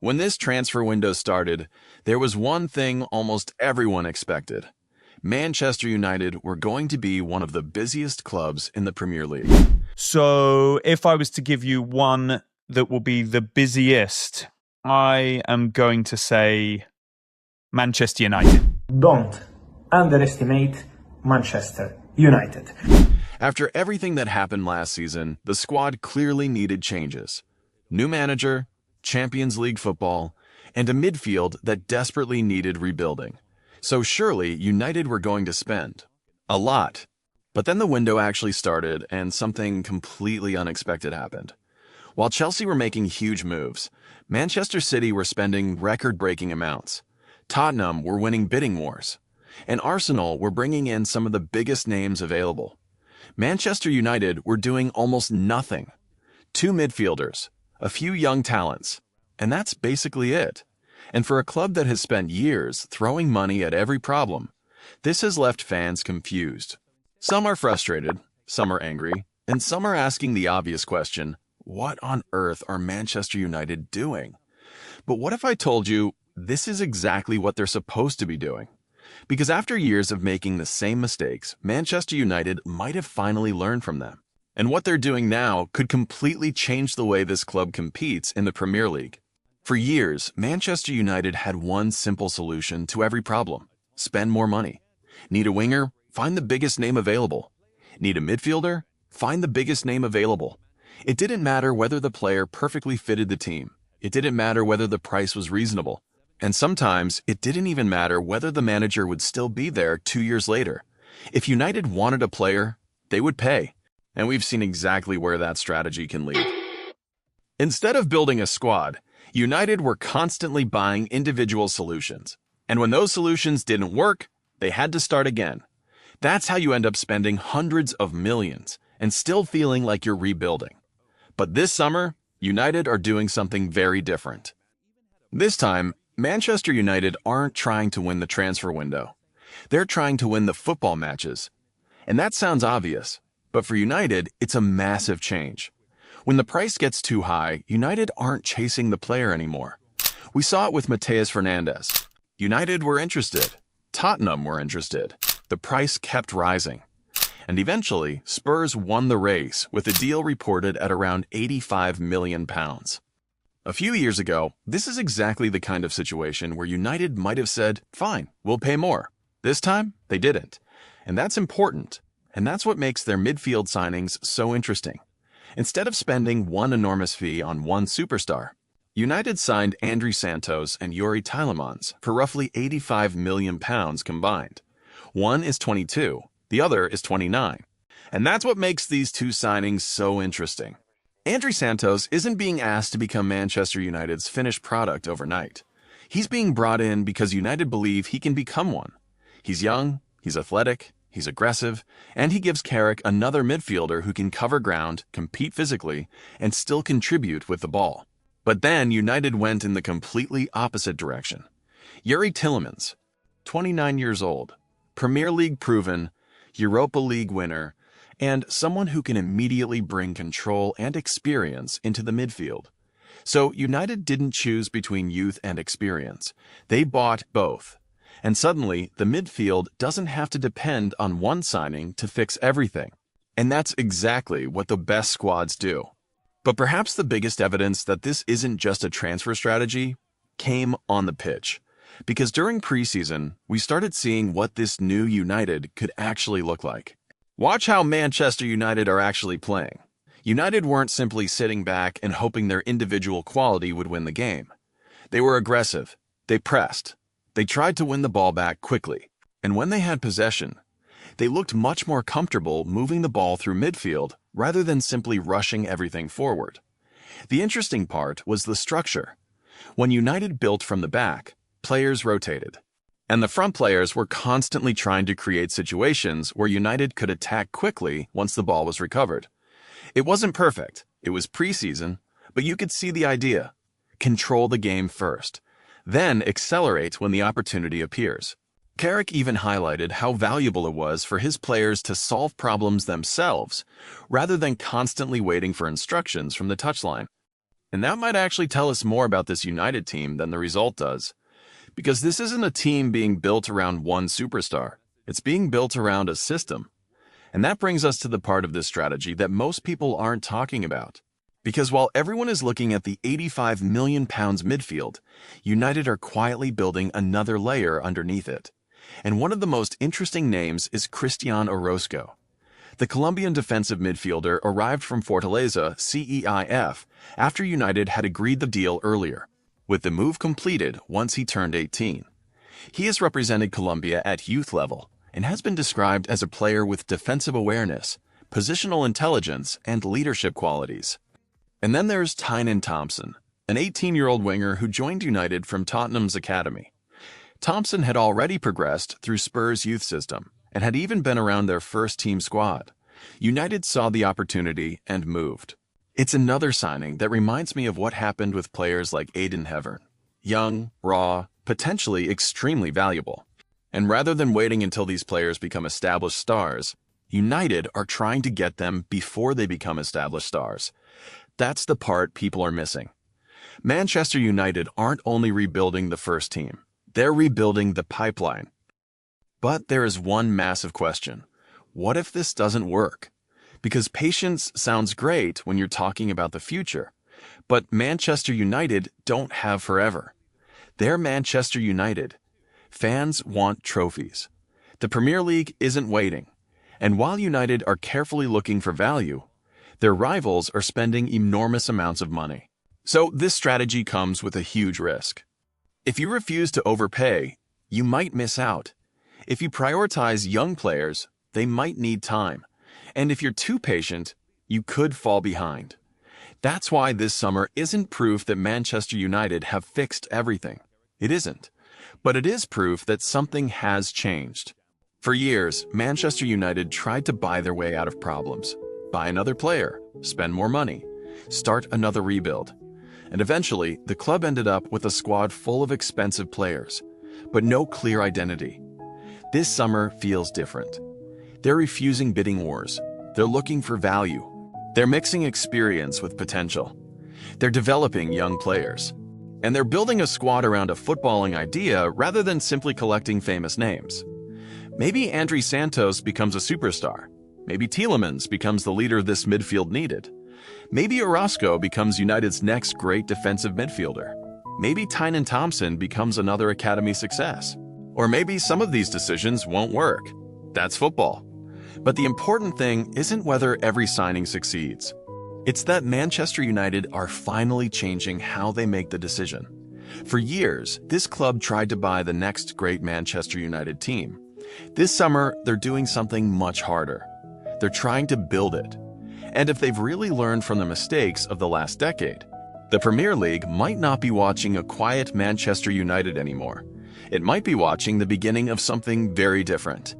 When this transfer window started, there was one thing almost everyone expected. Manchester United were going to be one of the busiest clubs in the Premier League. So if I was to give you one that will be the busiest, I am going to say Manchester United. Don't underestimate Manchester United. After everything that happened last season, the squad clearly needed changes. New manager, Champions League football, and a midfield that desperately needed rebuilding. So surely United were going to spend a lot. But then the window actually started and something completely unexpected happened. While Chelsea were making huge moves, Manchester City were spending record-breaking amounts. Tottenham were winning bidding wars. And Arsenal were bringing in some of the biggest names available. Manchester United were doing almost nothing. 2 midfielders, a few young talents, and that's basically it. And for a club that has spent years throwing money at every problem, this has left fans confused. Some are frustrated, some are angry, and some are asking the obvious question, what on earth are Manchester United doing? But what if I told you this is exactly what they're supposed to be doing? Because after years of making the same mistakes, Manchester United might have finally learned from them. And what they're doing now could completely change the way this club competes in the Premier League. For years, Manchester United had one simple solution to every problem: spend more money. Need a winger? Find the biggest name available. Need a midfielder? Find the biggest name available. It didn't matter whether the player perfectly fitted the team. It didn't matter whether the price was reasonable. And sometimes, it didn't even matter whether the manager would still be there 2 years later. If United wanted a player, they would pay. And we've seen exactly where that strategy can lead. Instead of building a squad, United were constantly buying individual solutions. And when those solutions didn't work, they had to start again. That's how you end up spending hundreds of millions and still feeling like you're rebuilding. But this summer, United are doing something very different. This time, Manchester United aren't trying to win the transfer window. They're trying to win the football matches. And that sounds obvious, but for United, it's a massive change. When the price gets too high, United aren't chasing the player anymore. We saw it with Matheus Fernandes. United were interested. Tottenham were interested. The price kept rising. And eventually, Spurs won the race with a deal reported at around £85 million. A few years ago, this is exactly the kind of situation where United might have said, fine, we'll pay more. This time, they didn't. And that's important. And that's what makes their midfield signings so interesting. Instead of spending one enormous fee on one superstar, United signed Andrey Santos and Youri Tielemans for roughly £85 million combined. One is 22, the other is 29. And that's what makes these two signings so interesting. Andrey Santos isn't being asked to become Manchester United's finished product overnight. He's being brought in because United believe he can become one. He's young, he's athletic, he's aggressive, and he gives Carrick another midfielder who can cover ground, compete physically, and still contribute with the ball. But then United went in the completely opposite direction. Youri Tielemans, 29 years old, Premier League proven, Europa League winner, and someone who can immediately bring control and experience into the midfield. So United didn't choose between youth and experience. They bought both. And suddenly, the midfield doesn't have to depend on one signing to fix everything. And that's exactly what the best squads do. But perhaps the biggest evidence that this isn't just a transfer strategy came on the pitch. Because during preseason, we started seeing what this new United could actually look like. Watch how Manchester United are actually playing. United weren't simply sitting back and hoping their individual quality would win the game. They were aggressive. They pressed. They tried to win the ball back quickly. And when they had possession, they looked much more comfortable moving the ball through midfield rather than simply rushing everything forward. The interesting part was the structure. When United built from the back, players rotated. And the front players were constantly trying to create situations where United could attack quickly once the ball was recovered. It wasn't perfect. It was preseason, but you could see the idea. Control the game first, then accelerate when the opportunity appears. Carrick even highlighted how valuable it was for his players to solve problems themselves, rather than constantly waiting for instructions from the touchline. And that might actually tell us more about this United team than the result does. Because this isn't a team being built around one superstar. It's being built around a system. And that brings us to the part of this strategy that most people aren't talking about. Because while everyone is looking at the £85 million midfield, United are quietly building another layer underneath it. And one of the most interesting names is Cristian Orozco. The Colombian defensive midfielder arrived from Fortaleza, CEIF, after United had agreed the deal earlier, with the move completed once he turned 18. He has represented Colombia at youth level and has been described as a player with defensive awareness, positional intelligence, and leadership qualities. And then there's Tynan Thompson, an 18-year-old winger who joined United from Tottenham's academy. Thompson had already progressed through Spurs' youth system and had even been around their first team squad. United saw the opportunity and moved. It's another signing that reminds me of what happened with players like Aiden Hevern. Young, raw, potentially extremely valuable. And rather than waiting until these players become established stars, United are trying to get them before they become established stars. That's the part people are missing. Manchester United aren't only rebuilding the first team, they're rebuilding the pipeline. But there is one massive question. What if this doesn't work? Because patience sounds great when you're talking about the future, but Manchester United don't have forever. They're Manchester United. Fans want trophies. The Premier League isn't waiting. And while United are carefully looking for value, their rivals are spending enormous amounts of money. So this strategy comes with a huge risk. If you refuse to overpay, you might miss out. If you prioritize young players, they might need time. And if you're too patient, you could fall behind. That's why this summer isn't proof that Manchester United have fixed everything. It isn't. But it is proof that something has changed. For years, Manchester United tried to buy their way out of problems. Buy another player, spend more money, start another rebuild. And eventually, the club ended up with a squad full of expensive players, but no clear identity. This summer feels different. They're refusing bidding wars. They're looking for value. They're mixing experience with potential. They're developing young players. And they're building a squad around a footballing idea rather than simply collecting famous names. Maybe André Santos becomes a superstar. Maybe Tielemans becomes the leader this midfield needed. Maybe Orozco becomes United's next great defensive midfielder. Maybe Tynan Thompson becomes another academy success. Or maybe some of these decisions won't work. That's football. But the important thing isn't whether every signing succeeds. It's that Manchester United are finally changing how they make the decision. For years, this club tried to buy the next great Manchester United team. This summer, they're doing something much harder. They're trying to build it. And if they've really learned from the mistakes of the last decade, the Premier League might not be watching a quiet Manchester United anymore. It might be watching the beginning of something very different.